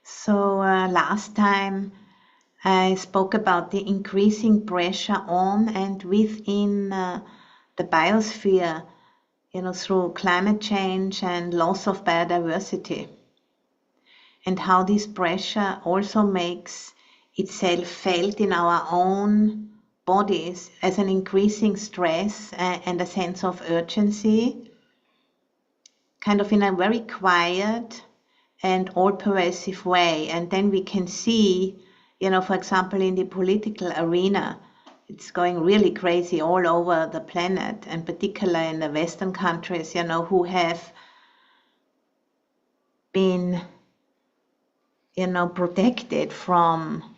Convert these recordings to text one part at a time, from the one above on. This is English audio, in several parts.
So last time I spoke about the increasing pressure on and within the biosphere, through climate change and loss of biodiversity, and how this pressure also makes itself felt in our own bodies as an increasing stress and a sense of urgency, kind of in a very quiet and all-pervasive way. And then we can see, for example, in the political arena, it's going really crazy all over the planet, and particularly in the Western countries, who have been, protected from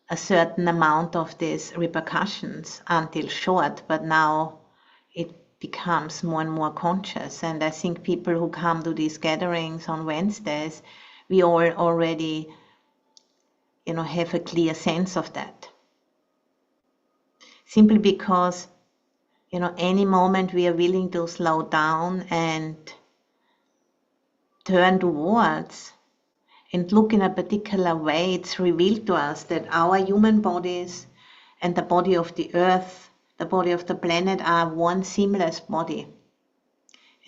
a certain amount of these repercussions until short, but now it becomes more and more conscious. And I think people who come to these gatherings on Wednesdays, we all already, have a clear sense of that. Simply because, any moment we are willing to slow down and turn towards and look in a particular way, it's revealed to us that our human bodies and the body of the earth, the body of the planet, are one seamless body.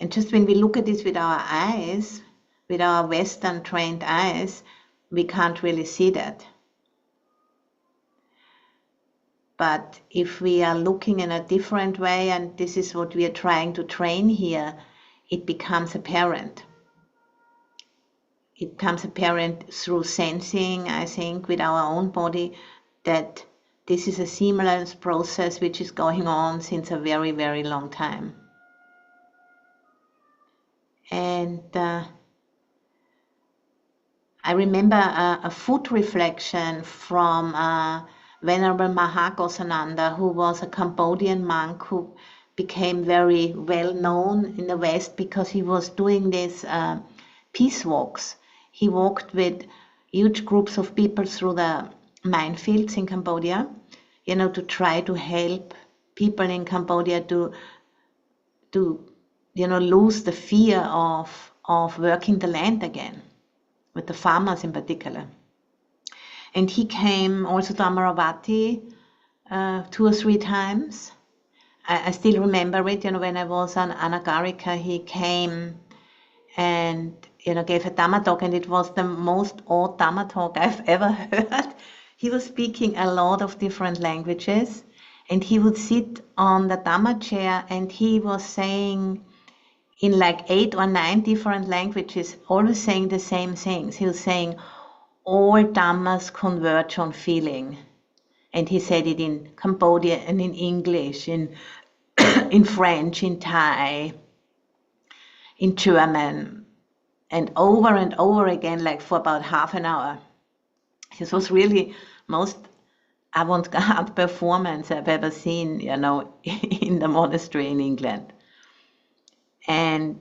And just when we look at this with our eyes, with our Western trained eyes, we can't really see that. But if we are looking in a different way, and this is what we are trying to train here, it becomes apparent. It becomes apparent through sensing, I think, with our own body, that this is a seamless process which is going on since a very, very long time. And I remember a food reflection from Venerable Mahagosananda, who was a Cambodian monk who became very well known in the West because he was doing these peace walks. He walked with huge groups of people through the minefields in Cambodia, to try to help people in Cambodia to lose the fear of working the land again, with the farmers in particular. And he came also to Amaravati 2 or 3 times. I still remember it, when I was on Anagarika, he came and gave a Dhamma talk, and it was the most odd Dhamma talk I've ever heard. He was speaking a lot of different languages, and he would sit on the Dhamma chair, and he was saying in like 8 or 9 different languages, always saying the same things. He was saying, all Dhammas converge on feeling. And he said it in Cambodian and in English, in French, in Thai, in German, and over again, like for about half an hour. This was really most avant-garde performance I've ever seen, in the monastery in England. And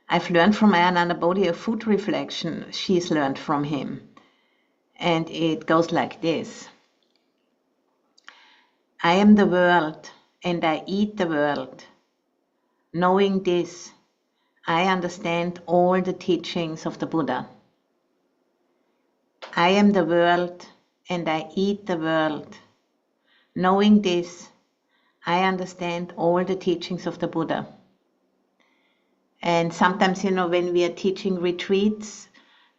I've learned from Ayananda Bodhi a food reflection she's learned from him. And it goes like this. I am the world, and I eat the world. Knowing this, I understand all the teachings of the Buddha. I am the world, and I eat the world. Knowing this, I understand all the teachings of the Buddha. And sometimes, when we are teaching retreats,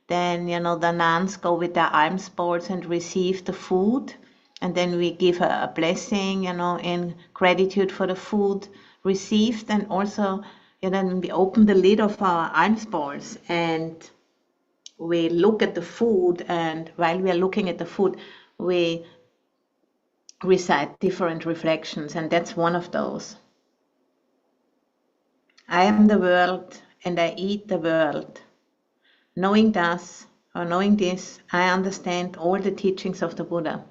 then, the nuns go with their alms bowls and receive the food. And then we give a blessing, in gratitude for the food received. And also, then we open the lid of our alms bowls and we look at the food. And while we are looking at the food, we recite different reflections. And that's one of those. I am the world, and I eat the world. Knowing this, I understand all the teachings of the Buddha.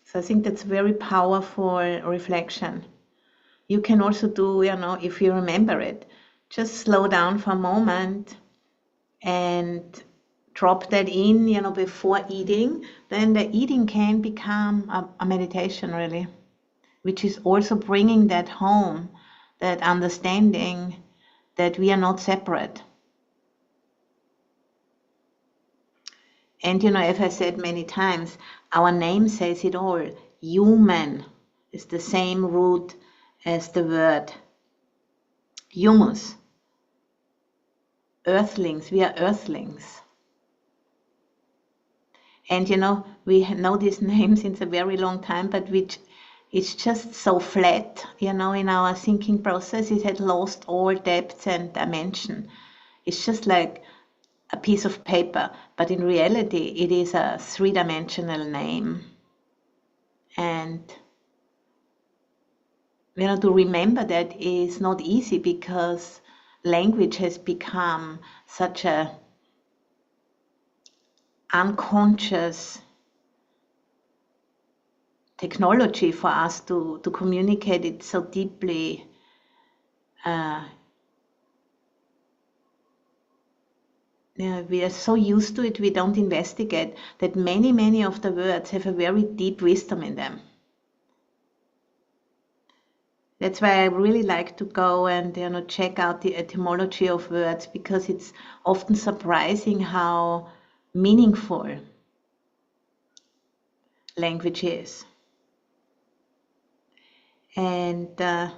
So I think that's a very powerful reflection. You can also do, if you remember it, just slow down for a moment and drop that in, before eating. Then the eating can become a meditation, really, which is also bringing that home that understanding that we are not separate. And as I said many times, our name says it all. Human is the same root as the word humus. Earthlings, we are earthlings. And we know these names since a very long time, but it's just so flat, in our thinking process. It had lost all depth and dimension. It's just like a piece of paper, but in reality, it is a three-dimensional name. And to remember that is not easy, because language has become such a unconscious technology for us to communicate it so deeply. We are so used to it, we don't investigate that many of the words have a very deep wisdom in them. That's why I really like to go and check out the etymology of words, because it's often surprising how meaningful language is. And a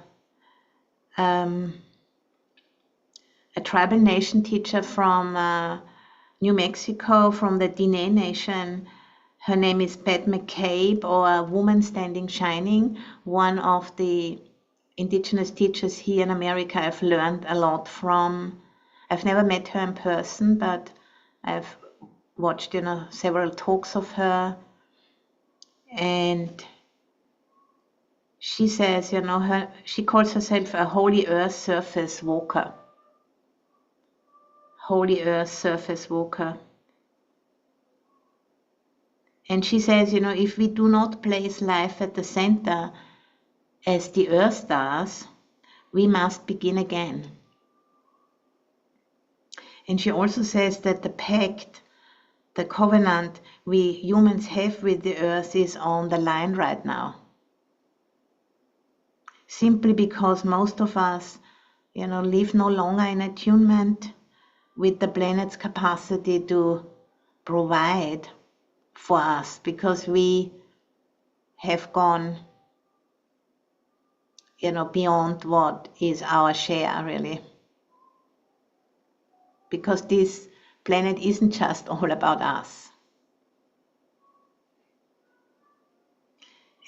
tribal nation teacher from New Mexico, from the Diné Nation, her name is Pat McCabe, or a woman standing shining, one of the indigenous teachers here in America I've learned a lot from. I've never met her in person, but I've watched several talks of her. And she says, she calls herself a holy earth surface walker. Holy earth surface walker. And she says, if we do not place life at the center as the earth does, we must begin again. And she also says that the pact, the covenant we humans have with the earth is on the line right now. Simply because most of us, live no longer in attunement with the planet's capacity to provide for us, because we have gone beyond what is our share, really. Because this planet isn't just all about us.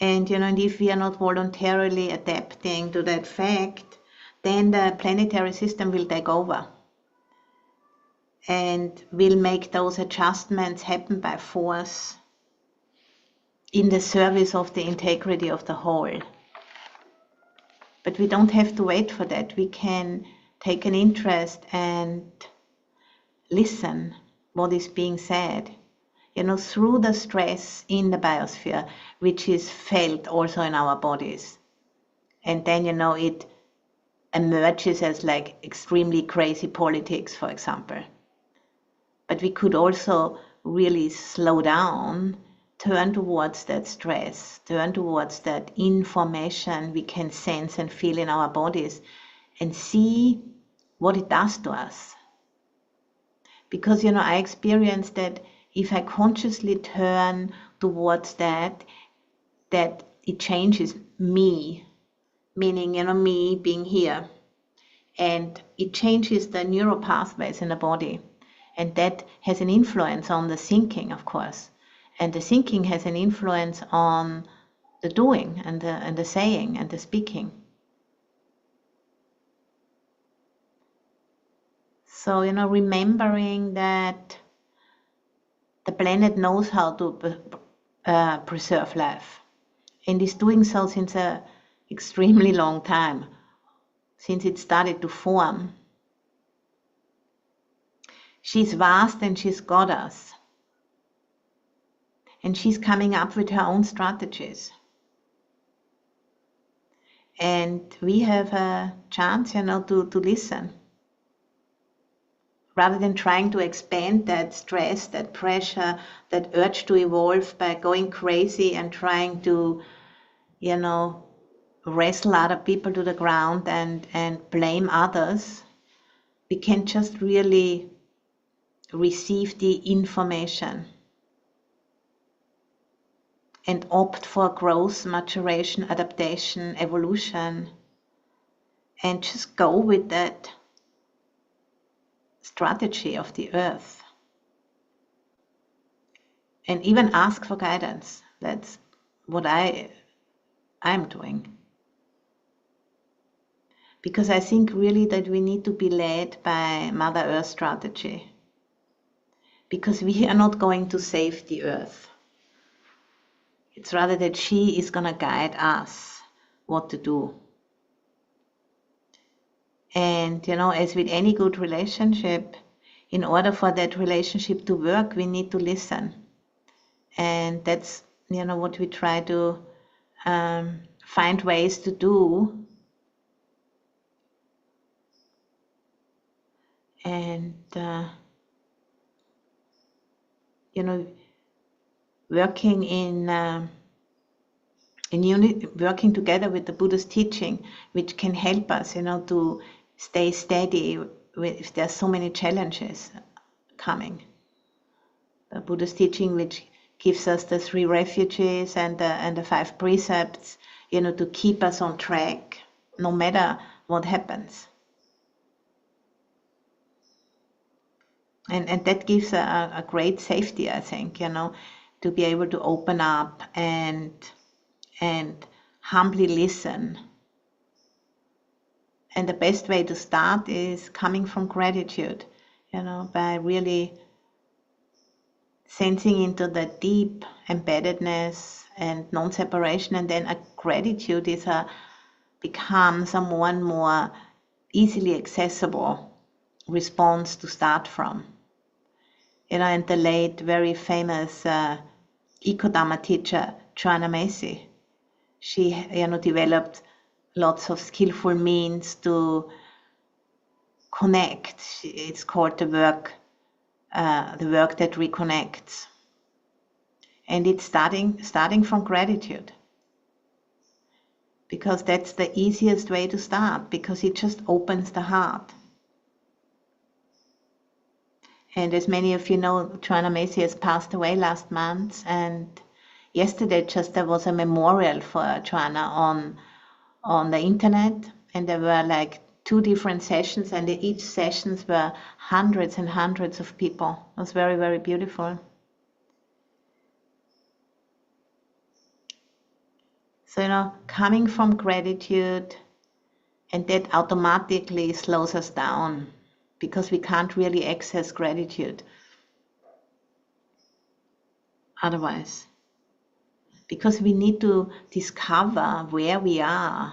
And and if we are not voluntarily adapting to that fact, then the planetary system will take over and will make those adjustments happen by force in the service of the integrity of the whole. But we don't have to wait for that. We can take an interest and listen what is being said, through the stress in the biosphere, which is felt also in our bodies. And then, it emerges as like extremely crazy politics, for example. But we could also really slow down, turn towards that stress, turn towards that information we can sense and feel in our bodies, and see what it does to us. Because, I experienced that if I consciously turn towards that it changes me, meaning, me being here. And it changes the neural pathways in the body. And that has an influence on the thinking, of course. And the thinking has an influence on the doing and the saying and the speaking. So, remembering that the planet knows how to preserve life, and is doing so since an extremely long time, since it started to form. She's vast and she's got us. And she's coming up with her own strategies. And we have a chance, to listen. Rather than trying to expand that stress, that pressure, that urge to evolve by going crazy and trying to, wrestle other people to the ground and blame others. We can just really receive the information and opt for growth, maturation, adaptation, evolution, and just go with that strategy of the earth. And even ask for guidance. That's what I'm doing. Because I think really that we need to be led by Mother Earth strategy. Because we are not going to save the earth. It's rather that she is going to guide us what to do. And, as with any good relationship, in order for that relationship to work, we need to listen. And that's, what we try to find ways to do. And, working in unity, working together with the Buddha's teaching, which can help us, to stay steady if there's so many challenges coming. The Buddha's teaching, which gives us the 3 refuges and the 5 precepts, to keep us on track, no matter what happens. And that gives a great safety, I think, to be able to open up and humbly listen. And the best way to start is coming from gratitude, by really sensing into the deep embeddedness and non-separation, and then a gratitude becomes a more and more easily accessible response to start from. And the late, very famous Eco-Dharma teacher, Joanna Macy, she developed lots of skillful means to connect. It's called the work that reconnects. And it's starting from gratitude. Because that's the easiest way to start, because it just opens the heart. And as many of you know, Joanna Macy has passed away last month, and yesterday just there was a memorial for Joanna on the internet, and there were like 2 different sessions, and each sessions were hundreds and hundreds of people. It was very, very beautiful. So, coming from gratitude, and that automatically slows us down, because we can't really access gratitude otherwise. Because we need to discover where we are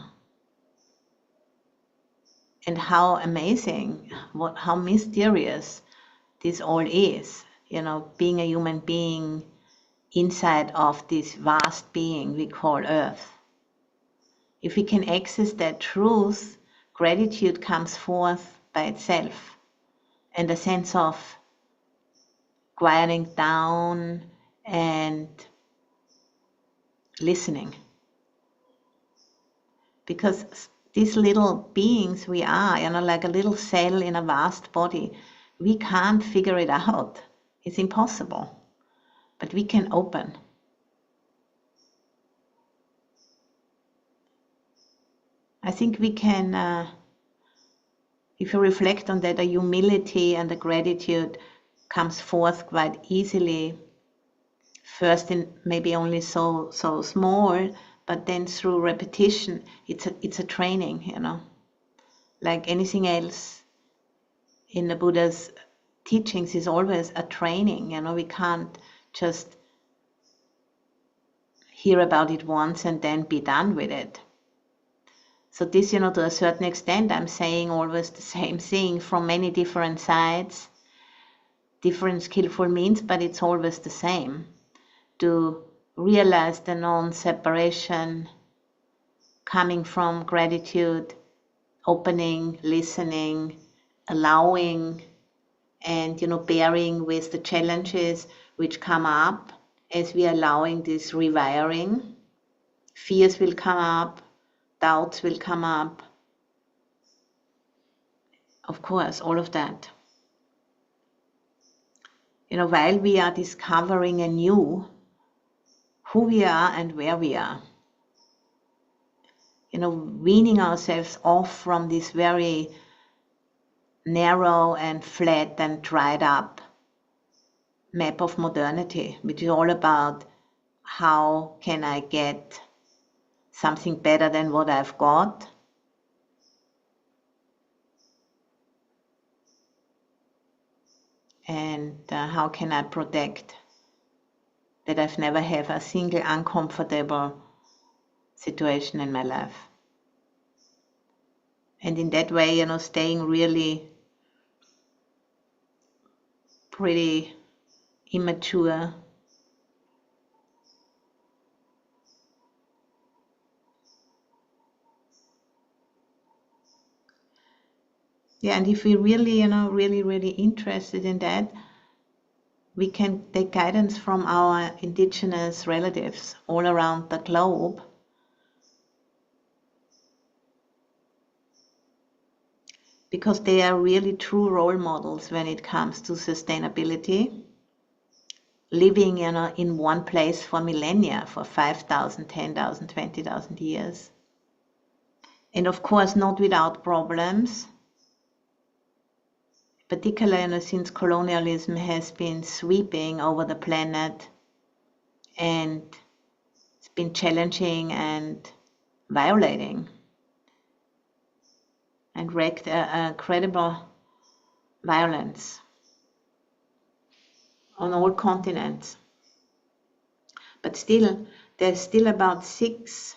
and how amazing, how mysterious this all is, being a human being inside of this vast being we call Earth. If we can access that truth, gratitude comes forth by itself, and a sense of quieting down and listening. Because these little beings we are, like a little cell in a vast body, we can't figure it out. It's impossible. But we can open. I think we can, if you reflect on that, the humility and the gratitude comes forth quite easily. First in maybe only so small, but then through repetition, it's a training, Like anything else in the Buddha's teachings is always a training, We can't just hear about it once and then be done with it. So this, to a certain extent, I'm saying always the same thing from many different sides, different skillful means, but it's always the same. To realize the non-separation, coming from gratitude, opening, listening, allowing, and bearing with the challenges which come up as we are allowing this rewiring. Fears will come up, doubts will come up. Of course, all of that. While we are discovering anew who we are and where we are, weaning ourselves off from this very narrow and flat and dried up map of modernity, which is all about how can I get something better than what I've got. And how can I protect that I've never have a single uncomfortable situation in my life. And in that way, staying really pretty immature. Yeah, and if we really, really interested in that, we can take guidance from our indigenous relatives all around the globe. Because they are really true role models when it comes to sustainability. Living, in one place for millennia, for 5,000, 10,000, 20,000 years. And of course, not without problems. Particularly, since colonialism has been sweeping over the planet and it's been challenging and violating and wreaked a credible violence on all continents. But still, there's still about 6%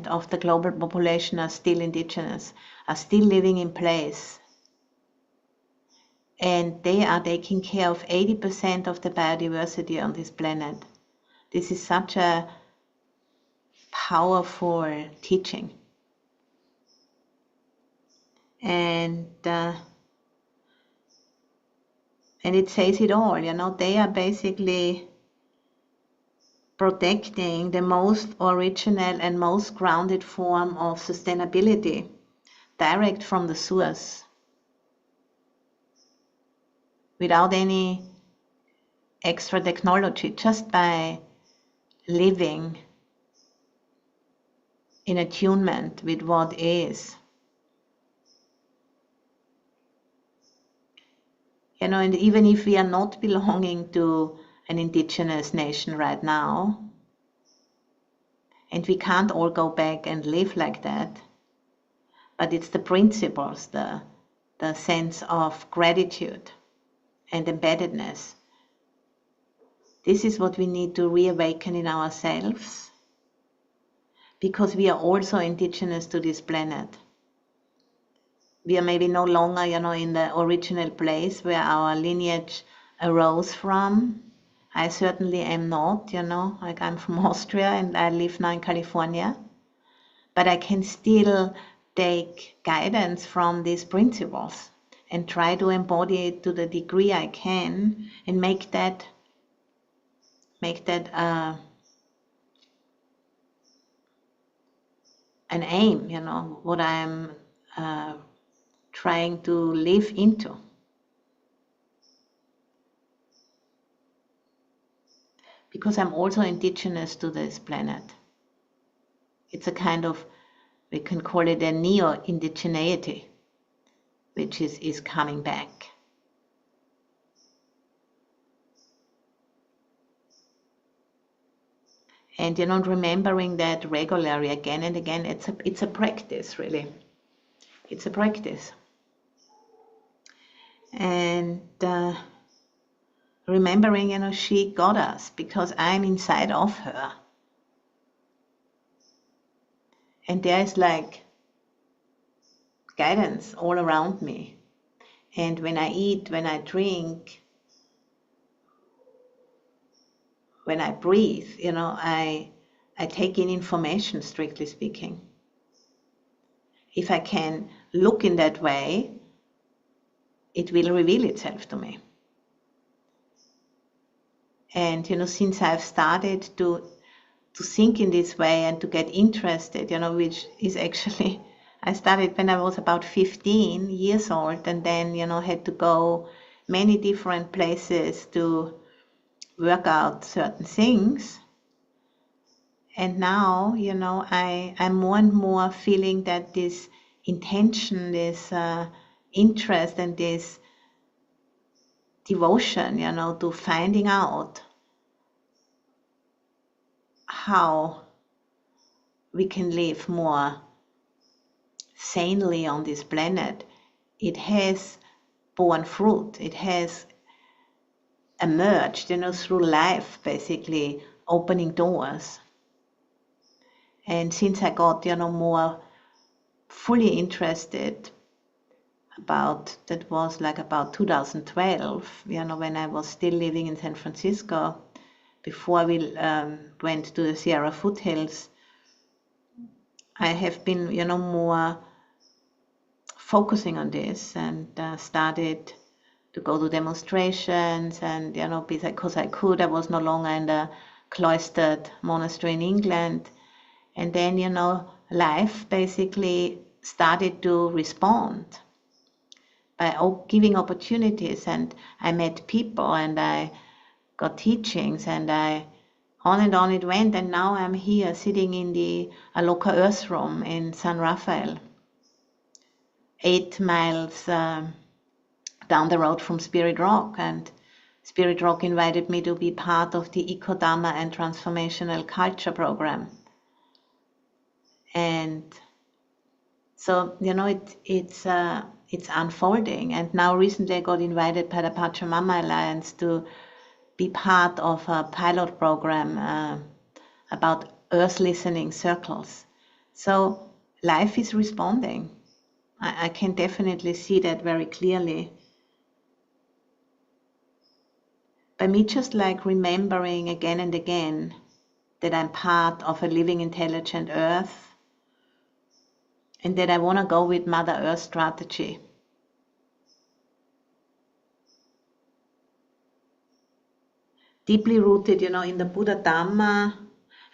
of the global population are still indigenous, are still living in place. And they are taking care of 80% of the biodiversity on this planet. This is such a powerful teaching. And it says it all, they are basically protecting the most original and most grounded form of sustainability, direct from the source, without any extra technology, just by living in attunement with what is. And even if we are not belonging to an indigenous nation right now, and we can't all go back and live like that, but it's the principles, the sense of gratitude and embeddedness. This is what we need to reawaken in ourselves, because we are also indigenous to this planet. We are maybe no longer, in the original place where our lineage arose from. I certainly am not, like I'm from Austria and I live now in California. But I can still take guidance from these principles and try to embody it to the degree I can and make that an aim, what I'm trying to live into. Because I'm also indigenous to this planet. It's a kind of, we can call it a neo-indigeneity, which is coming back. And remembering that regularly again and again, it's a practice, really. It's a practice. And remembering, she got us because I'm inside of her. And there is like guidance all around me. And when I eat, when I drink, when I breathe, I take in information, strictly speaking. If I can look in that way, it will reveal itself to me. And since I've started to to think in this way and to get interested, which is actually, I started when I was about 15 years old, and then, had to go many different places to work out certain things. And now, I'm more and more feeling that this intention, this interest, and this devotion, to finding out how we can live more sanely on this planet, it has borne fruit. It has emerged, through life, basically opening doors. And since I got, more fully interested that was like about 2012, when I was still living in San Francisco, before we went to the Sierra foothills, I have been, more focusing on this, and started to go to demonstrations, and, because I could, I was no longer in the cloistered monastery in England. And then, life basically started to respond by giving opportunities, and I met people, and I got teachings, and on and on it went, and now I'm here sitting in the Aloka Earth Room in San Rafael, 8 miles down the road from Spirit Rock. And Spirit Rock invited me to be part of the Eco-Dharma and Transformational Culture program. And so, it's unfolding. And now recently I got invited by the Pachamama Alliance to be part of a pilot program about earth listening circles. So life is responding. I can definitely see that very clearly. By me just like remembering again and again that I'm part of a living intelligent earth, and that I want to go with Mother Earth strategy. Deeply rooted, in the Buddha Dharma,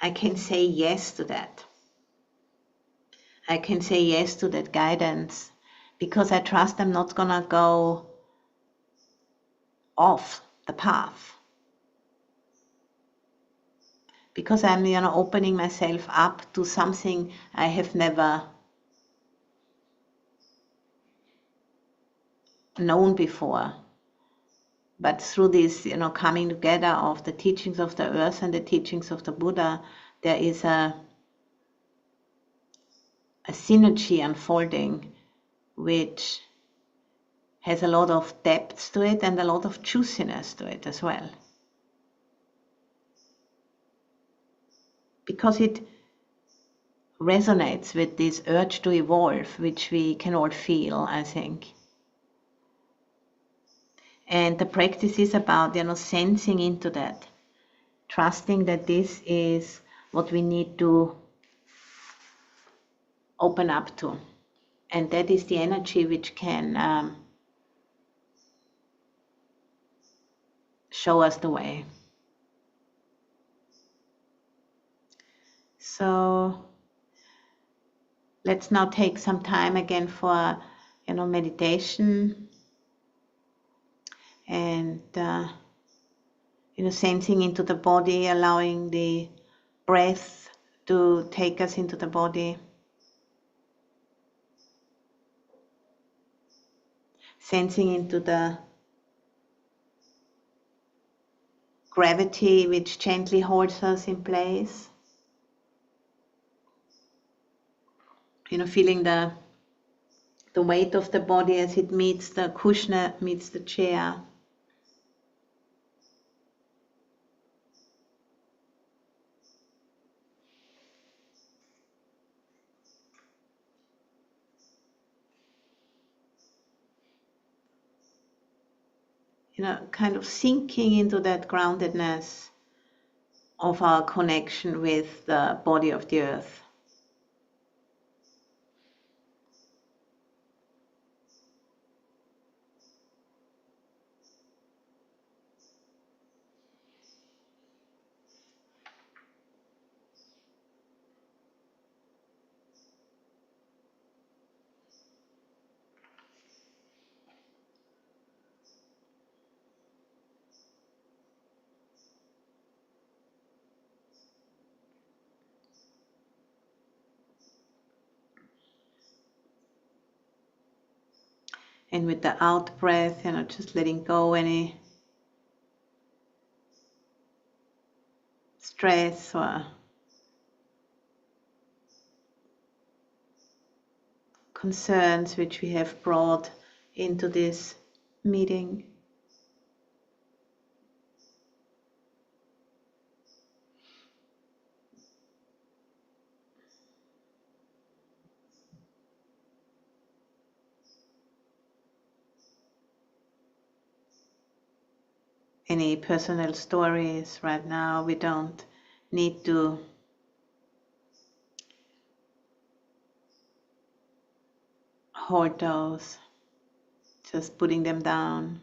I can say yes to that. I can say yes to that guidance, because I trust I'm not going to go off the path. Because I'm, opening myself up to something I have never known before. But through this, coming together of the teachings of the earth and the teachings of the Buddha, there is a synergy unfolding, which has a lot of depth to it and a lot of juiciness to it as well. Because it resonates with this urge to evolve, which we can all feel, I think. And the practice is about, sensing into that, trusting that this is what we need to open up to. And that is the energy which can show us the way. So let's now take some time again for, meditation, and sensing into the body, allowing the breath to take us into the body, sensing into the gravity which gently holds us in place, feeling the weight of the body as it meets the cushion, meets the chair. Kind of sinking into that groundedness of our connection with the body of the earth. And with the out breath, just letting go any stress or concerns which we have brought into this meeting. Any personal stories right now, we don't need to hold those, just putting them down.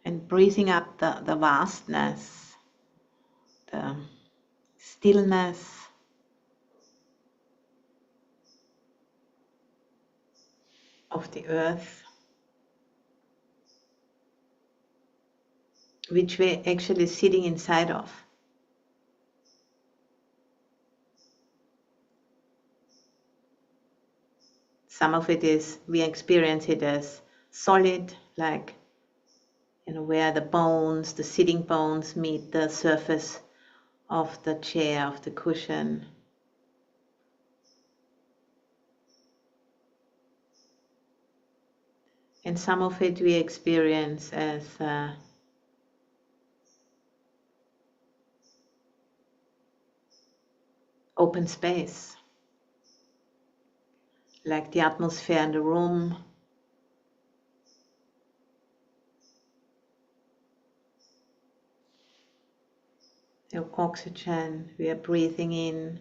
And breathing up the vastness, the stillness, of the earth, which we're actually sitting inside of. Some of it is, we experience it as solid, like where the bones, the sitting bones meet the surface of the chair, of the cushion. And some of it we experience as open space, like the atmosphere in the room, the oxygen we are breathing in.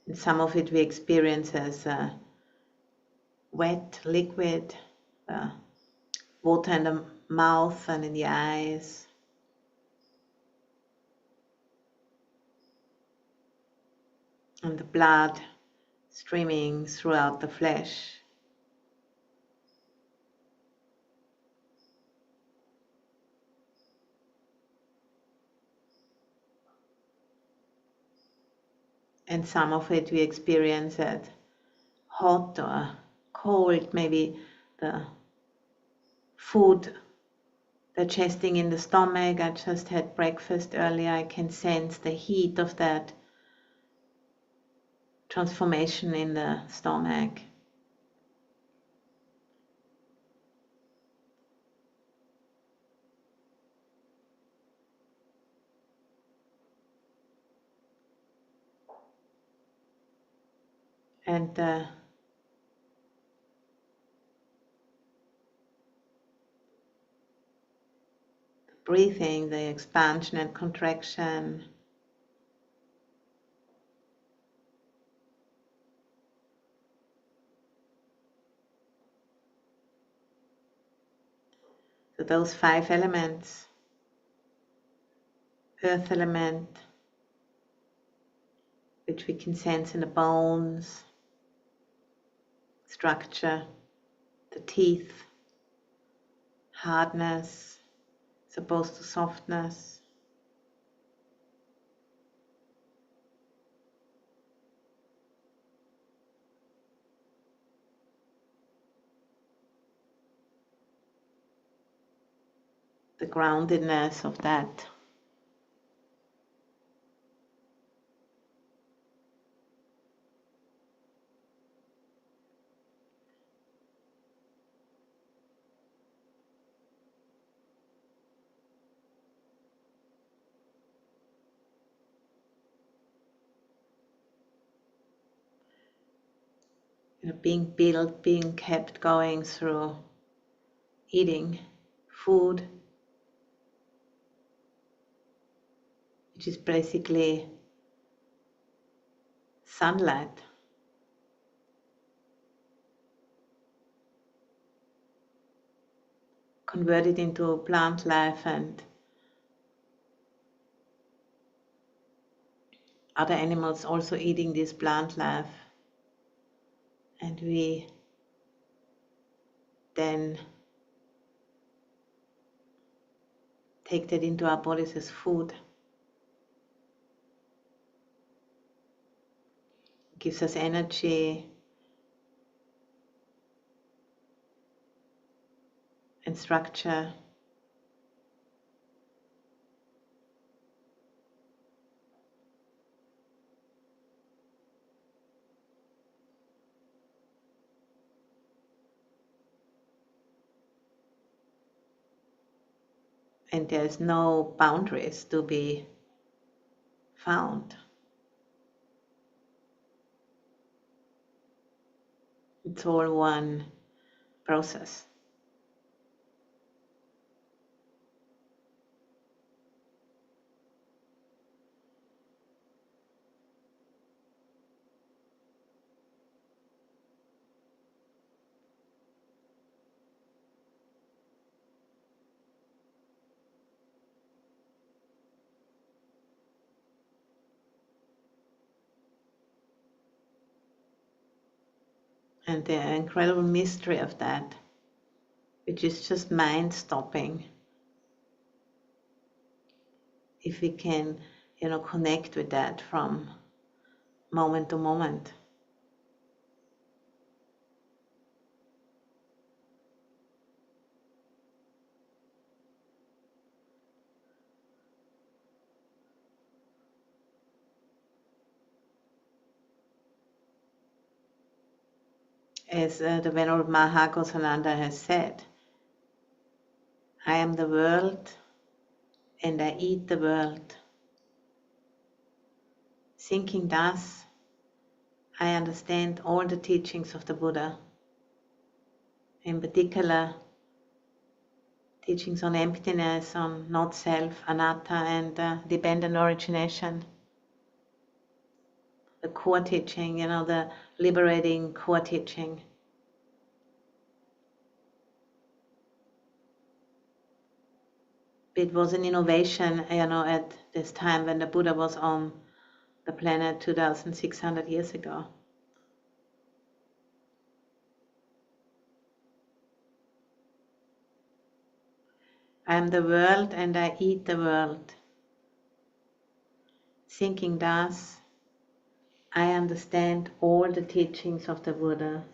And some of it we experience as wet, liquid, water in the mouth and in the eyes. And the blood streaming throughout the flesh. And some of it we experience as hot or cold, maybe the food digesting in the stomach. I just had breakfast earlier. I can sense the heat of that transformation in the stomach. And the breathing, the expansion and contraction. So those 5 elements, earth element, which we can sense in the bones, structure, the teeth, hardness, as opposed to softness. The groundedness of that. Being built, being kept going through eating food, which is basically sunlight, converted into plant life and other animals also eating this plant life. And we then take that into our bodies as food. It gives us energy and structure. And there's no boundaries to be found. It's all one process. And the incredible mystery of that, which is just mind stopping, if we can, connect with that from moment to moment. As the Venerable Mahagosananda has said, I am the world and I eat the world. Thinking thus, I understand all the teachings of the Buddha, in particular teachings on emptiness, on not self, anatta, and dependent origination. The core teaching, the liberating core teaching. It was an innovation, at this time when the Buddha was on the planet 2,600 years ago. I am the world and I eat the world. Thinking thus, I understand all the teachings of the Buddha.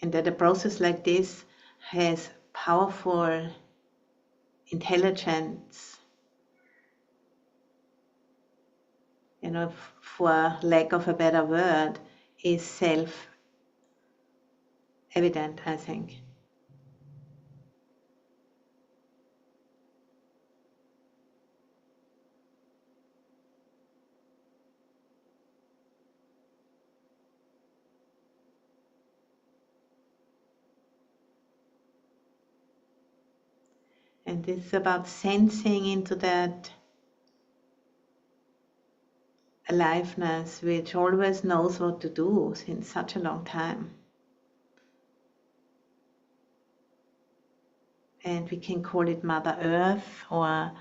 And that a process like this has powerful intelligence, for lack of a better word, is self-evident, I think. And it's about sensing into that aliveness which always knows what to do since such a long time. And we can call it Mother Earth, or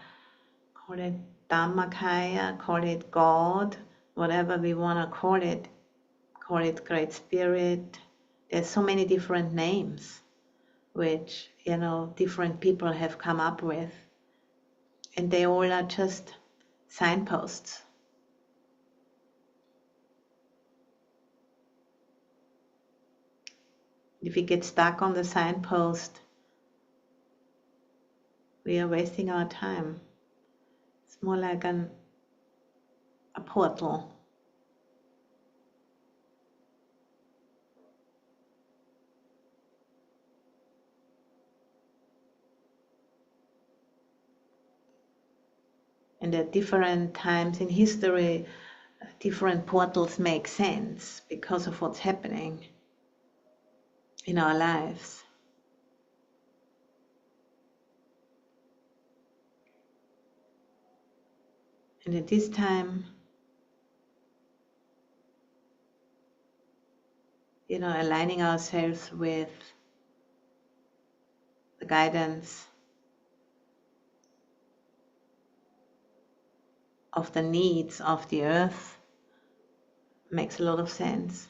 call it Dhammakaya, call it God, whatever we want to call it Great Spirit. There's so many different names which, different people have come up with. And they all are just signposts. If we get stuck on the signpost, we are wasting our time. It's more like a portal. And at different times in history, different portals make sense because of what's happening in our lives. And at this time, aligning ourselves with the guidance of the needs of the earth makes a lot of sense.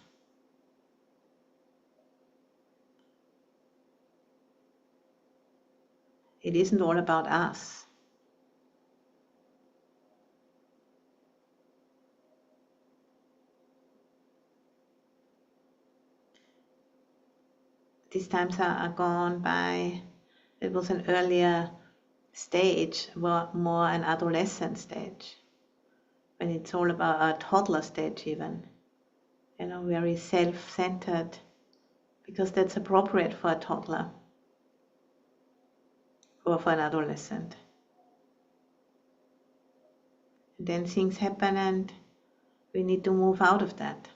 It isn't all about us. These times are gone by. It was an earlier stage, more an adolescent stage, when it's all about a toddler stage even, very self-centered, because that's appropriate for a toddler or for an adolescent. And then things happen and we need to move out of that.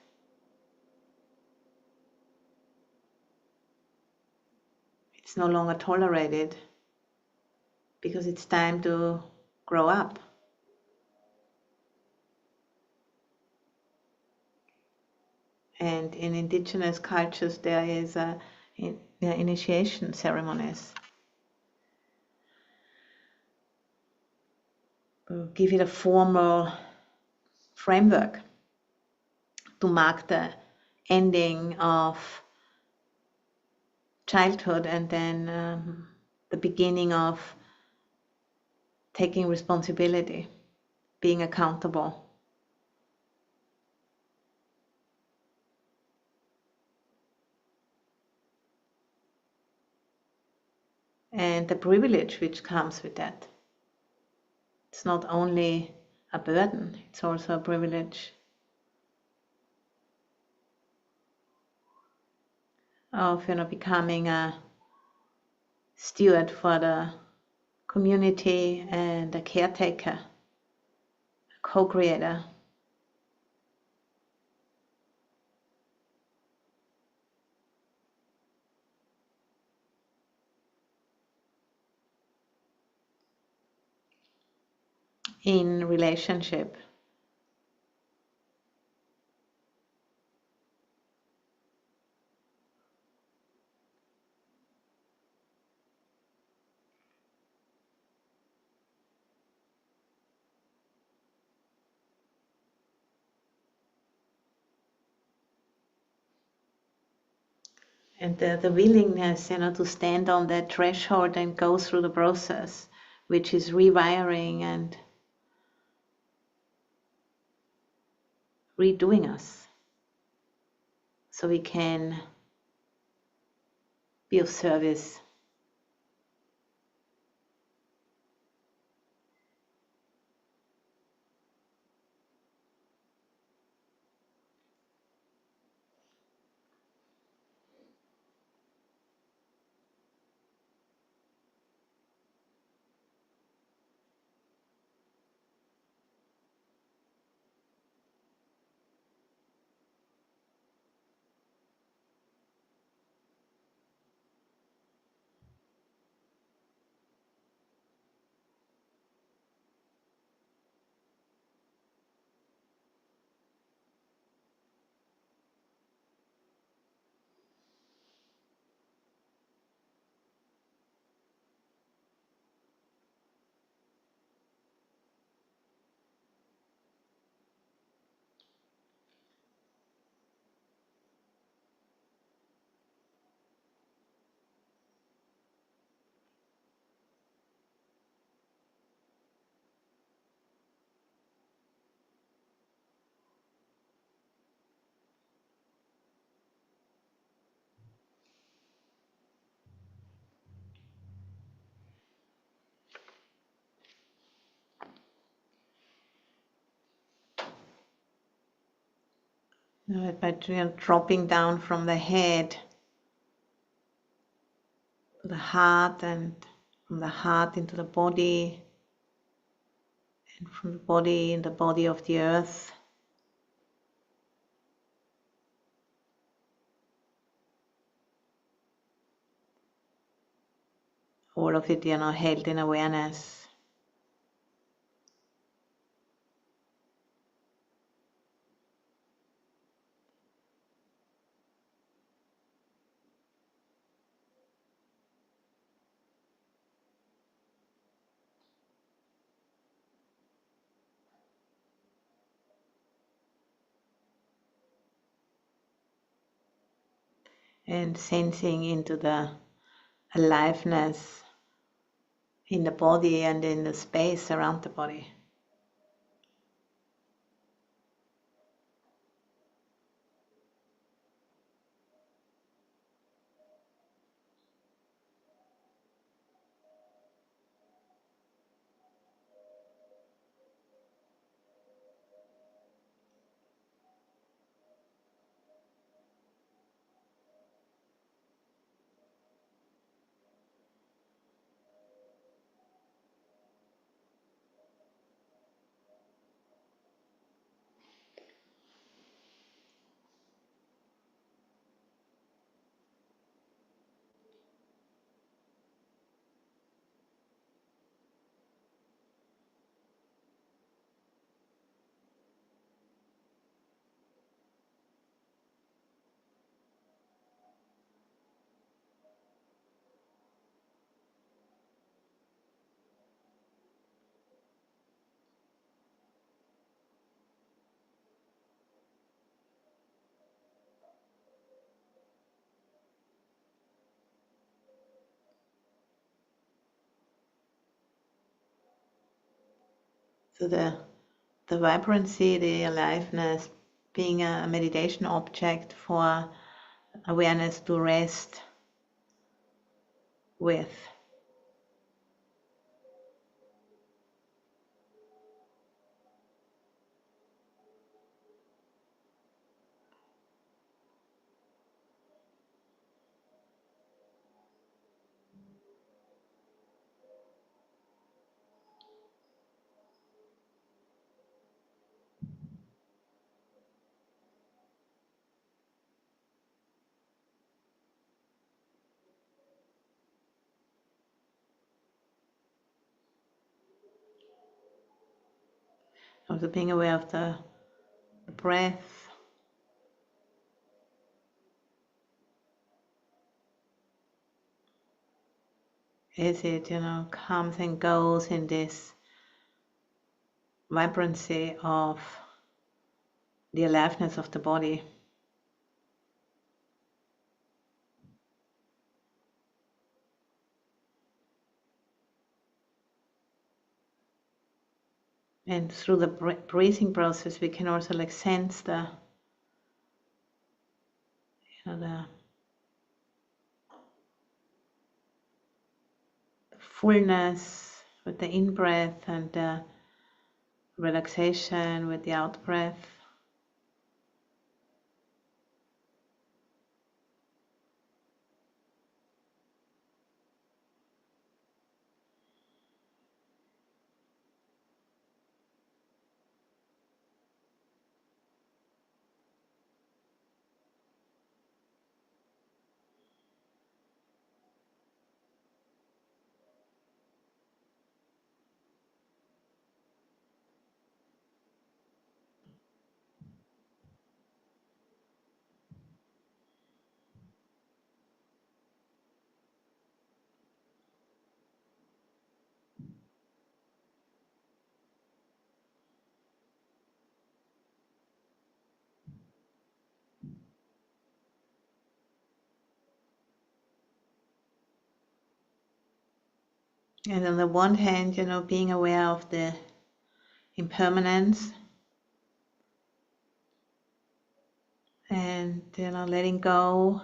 It's no longer tolerated because it's time to grow up. And in indigenous cultures, there is initiation ceremonies. We'll give it a formal framework to mark the ending of childhood and then the beginning of taking responsibility, being accountable. And the privilege which comes with that. It's not only a burden, it's also a privilege of becoming a steward for the community and a caretaker, a co-creator. In relationship. And the willingness, to stand on that threshold and go through the process, which is rewiring and redoing us, so we can be of service. By dropping down from the head to the heart and from the heart into the body from the body, in the body of the earth. All of it, held in awareness. And sensing into the aliveness in the body and in the space around the body. So the vibrancy, the aliveness, being a meditation object for awareness to rest with. Also being aware of the breath. As it, comes and goes in this vibrancy of the aliveness of the body. And through the breathing process, we can also sense the fullness with the in-breath and the relaxation with the out-breath. And on the one hand, being aware of the impermanence and, letting go.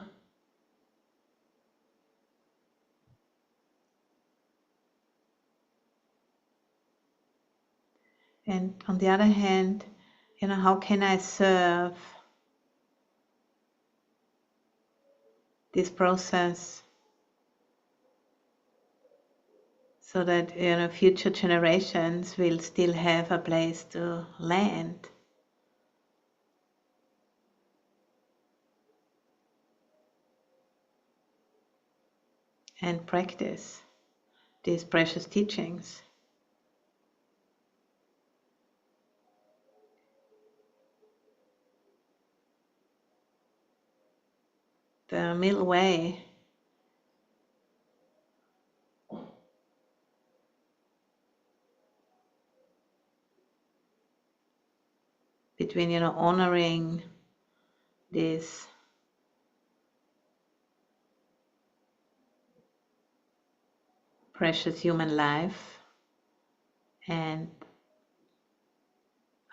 And on the other hand, how can I serve this process so that future generations will still have a place to land. And practice these precious teachings. The middle way between honoring this precious human life and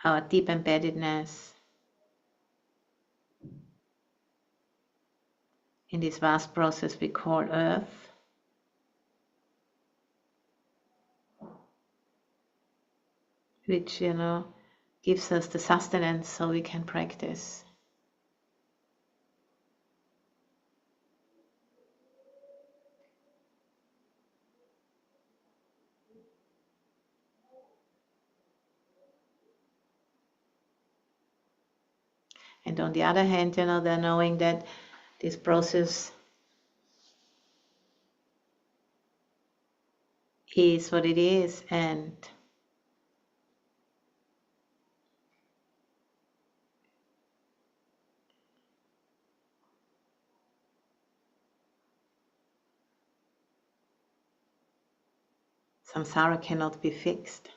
our deep embeddedness in this vast process we call Earth, which gives us the sustenance so we can practice. And on the other hand, they're knowing that this process is what it is, and samsara cannot be fixed.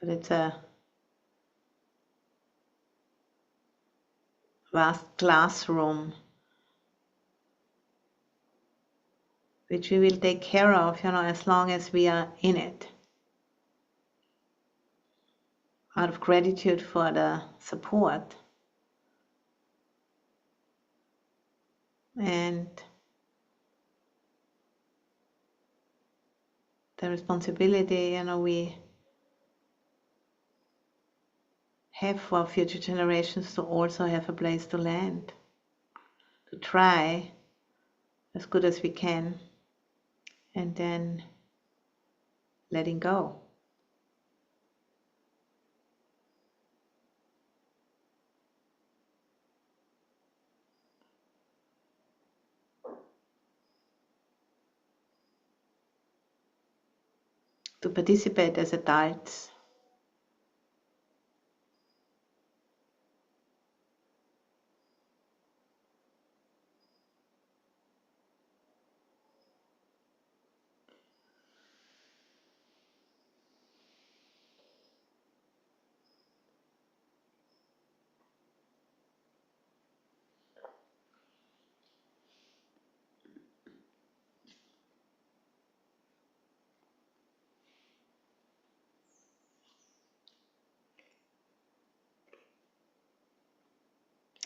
But it's a vast classroom which we will take care of, as long as we are in it. Out of gratitude for the support and the responsibility, we have for future generations to also have a place to land, to try as good as we can, and then letting go. To participate as adults.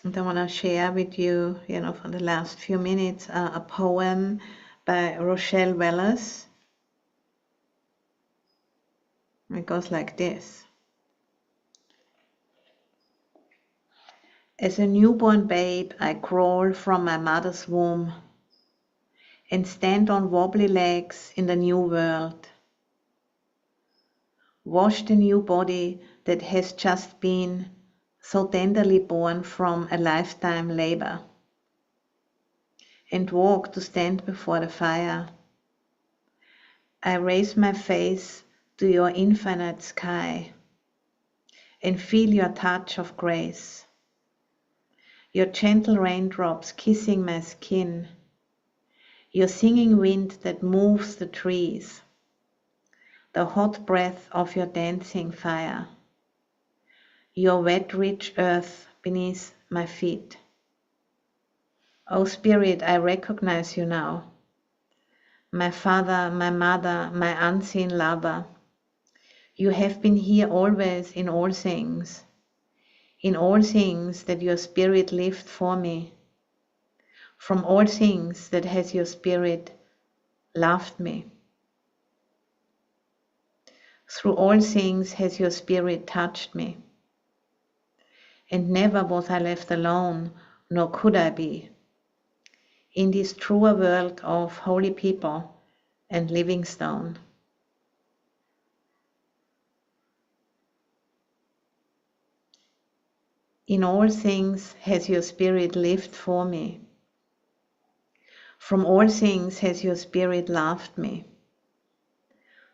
And I want to share with you, for the last few minutes, a poem by Rochelle Wallace. It goes like this. As a newborn babe, I crawl from my mother's womb and stand on wobbly legs in the new world. Wash the new body that has just been so tenderly born from a lifetime labor, and walk to stand before the fire. I raise my face to your infinite sky and feel your touch of grace, your gentle raindrops kissing my skin, your singing wind that moves the trees, the hot breath of your dancing fire, your wet rich earth beneath my feet. O Spirit, I recognize you now, my father, my mother, my unseen lover. You have been here always in all things that your spirit lived for me. From all things that has your spirit loved me. Through all things has your spirit touched me. and never was I left alone, nor could I be, in this truer world of holy people and living stone. In all things has your spirit lived for me. From all things has your spirit loved me.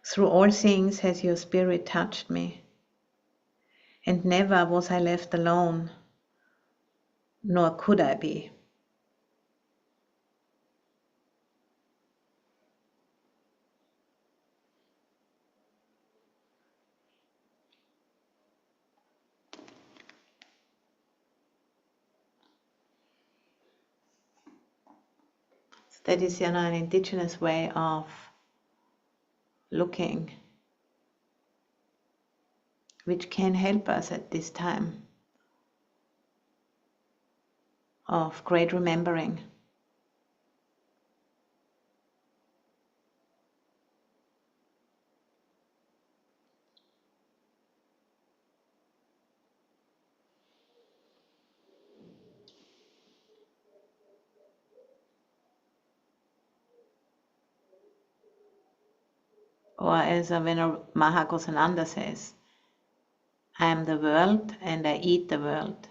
Through all things has your spirit touched me. And never was I left alone, nor could I be. That is, an indigenous way of looking, which can help us at this time of great remembering. Or as Venerable Maha Ghosananda says, I am the world and I eat the world.